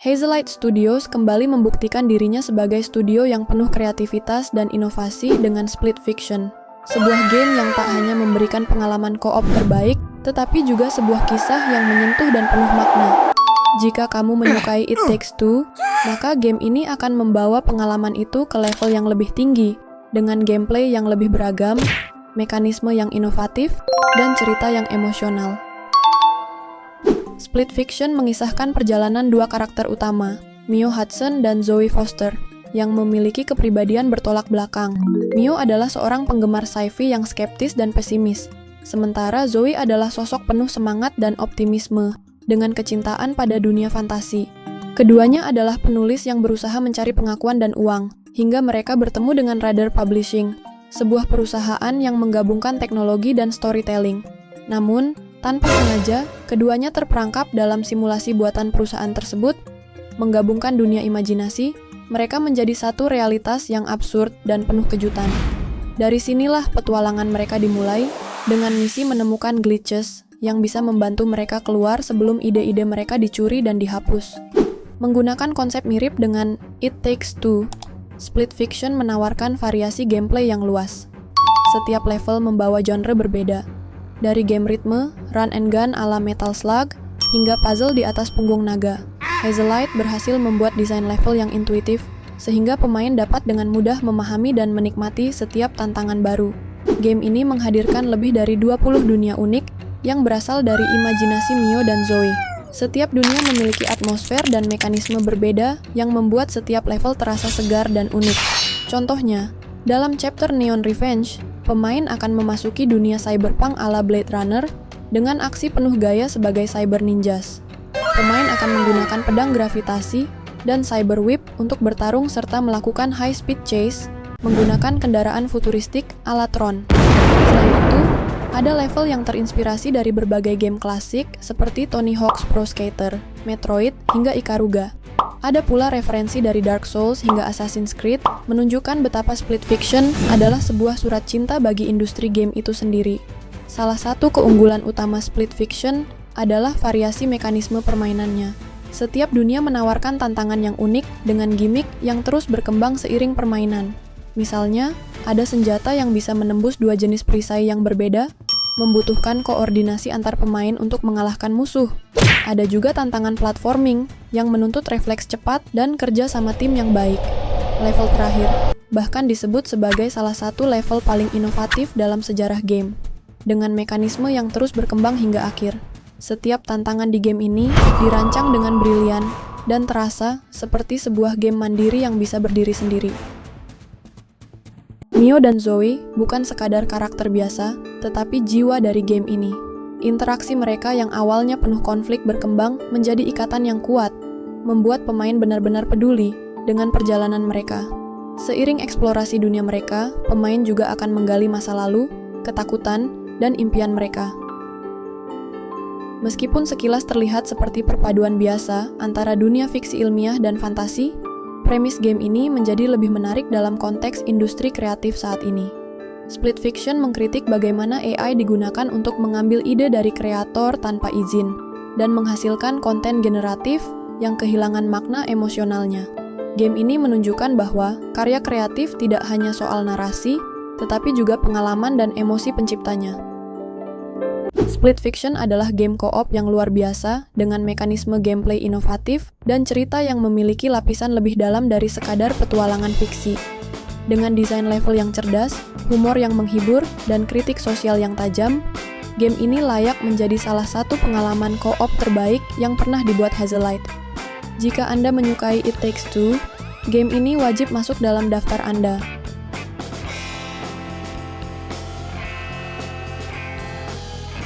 Hazelight Studios kembali membuktikan dirinya sebagai studio yang penuh kreativitas dan inovasi dengan Split Fiction. Sebuah game yang tak hanya memberikan pengalaman co-op terbaik, tetapi juga sebuah kisah yang menyentuh dan penuh makna. Jika kamu menyukai It Takes Two, maka game ini akan membawa pengalaman itu ke level yang lebih tinggi, dengan gameplay yang lebih beragam, mekanisme yang inovatif, dan cerita yang emosional. Split Fiction mengisahkan perjalanan dua karakter utama, Mio Hudson dan Zoe Foster, yang memiliki kepribadian bertolak belakang. Mio adalah seorang penggemar sci-fi yang skeptis dan pesimis, sementara Zoe adalah sosok penuh semangat dan optimisme, dengan kecintaan pada dunia fantasi. Keduanya adalah penulis yang berusaha mencari pengakuan dan uang, hingga mereka bertemu dengan Radar Publishing, sebuah perusahaan yang menggabungkan teknologi dan storytelling. Namun, tanpa sengaja, keduanya terperangkap dalam simulasi buatan perusahaan tersebut. Menggabungkan dunia imajinasi, mereka menjadi satu realitas yang absurd dan penuh kejutan. Dari sinilah petualangan mereka dimulai, dengan misi menemukan glitches yang bisa membantu mereka keluar sebelum ide-ide mereka dicuri dan dihapus. Menggunakan konsep mirip dengan It Takes Two, Split Fiction menawarkan variasi gameplay yang luas. Setiap level membawa genre berbeda, dari game ritme, run and gun ala Metal Slug, hingga puzzle di atas punggung naga. Hazelight berhasil membuat desain level yang intuitif, sehingga pemain dapat dengan mudah memahami dan menikmati setiap tantangan baru. Game ini menghadirkan lebih dari 20 dunia unik yang berasal dari imajinasi Mio dan Zoe. Setiap dunia memiliki atmosfer dan mekanisme berbeda yang membuat setiap level terasa segar dan unik. Contohnya, dalam chapter Neon Revenge, pemain akan memasuki dunia cyberpunk ala Blade Runner dengan aksi penuh gaya sebagai cyber ninjas. Pemain akan menggunakan pedang gravitasi dan cyber whip untuk bertarung serta melakukan high-speed chase menggunakan kendaraan futuristik ala Tron. Selain itu, ada level yang terinspirasi dari berbagai game klasik seperti Tony Hawk's Pro Skater, Metroid, hingga Ikaruga. Ada pula referensi dari Dark Souls hingga Assassin's Creed, menunjukkan betapa Split Fiction adalah sebuah surat cinta bagi industri game itu sendiri. Salah satu keunggulan utama Split Fiction adalah variasi mekanisme permainannya. Setiap dunia menawarkan tantangan yang unik dengan gimmick yang terus berkembang seiring permainan. Misalnya, ada senjata yang bisa menembus dua jenis perisai yang berbeda, membutuhkan koordinasi antar pemain untuk mengalahkan musuh. Ada juga tantangan platforming yang menuntut refleks cepat dan kerja sama tim yang baik. Level terakhir bahkan disebut sebagai salah satu level paling inovatif dalam sejarah game, dengan mekanisme yang terus berkembang hingga akhir. Setiap tantangan di game ini dirancang dengan brilian dan terasa seperti sebuah game mandiri yang bisa berdiri sendiri. Mio dan Zoe bukan sekadar karakter biasa, tetapi jiwa dari game ini. Interaksi mereka yang awalnya penuh konflik berkembang menjadi ikatan yang kuat, membuat pemain benar-benar peduli dengan perjalanan mereka. Seiring eksplorasi dunia mereka, pemain juga akan menggali masa lalu, ketakutan, dan impian mereka. Meskipun sekilas terlihat seperti perpaduan biasa antara dunia fiksi ilmiah dan fantasi, premis game ini menjadi lebih menarik dalam konteks industri kreatif saat ini. Split Fiction mengkritik bagaimana AI digunakan untuk mengambil ide dari kreator tanpa izin, dan menghasilkan konten generatif yang kehilangan makna emosionalnya. Game ini menunjukkan bahwa karya kreatif tidak hanya soal narasi, tetapi juga pengalaman dan emosi penciptanya. Split Fiction adalah game co-op yang luar biasa, dengan mekanisme gameplay inovatif dan cerita yang memiliki lapisan lebih dalam dari sekadar petualangan fiksi. Dengan desain level yang cerdas, humor yang menghibur, dan kritik sosial yang tajam, game ini layak menjadi salah satu pengalaman co-op terbaik yang pernah dibuat Hazelight. Jika Anda menyukai It Takes Two, game ini wajib masuk dalam daftar Anda.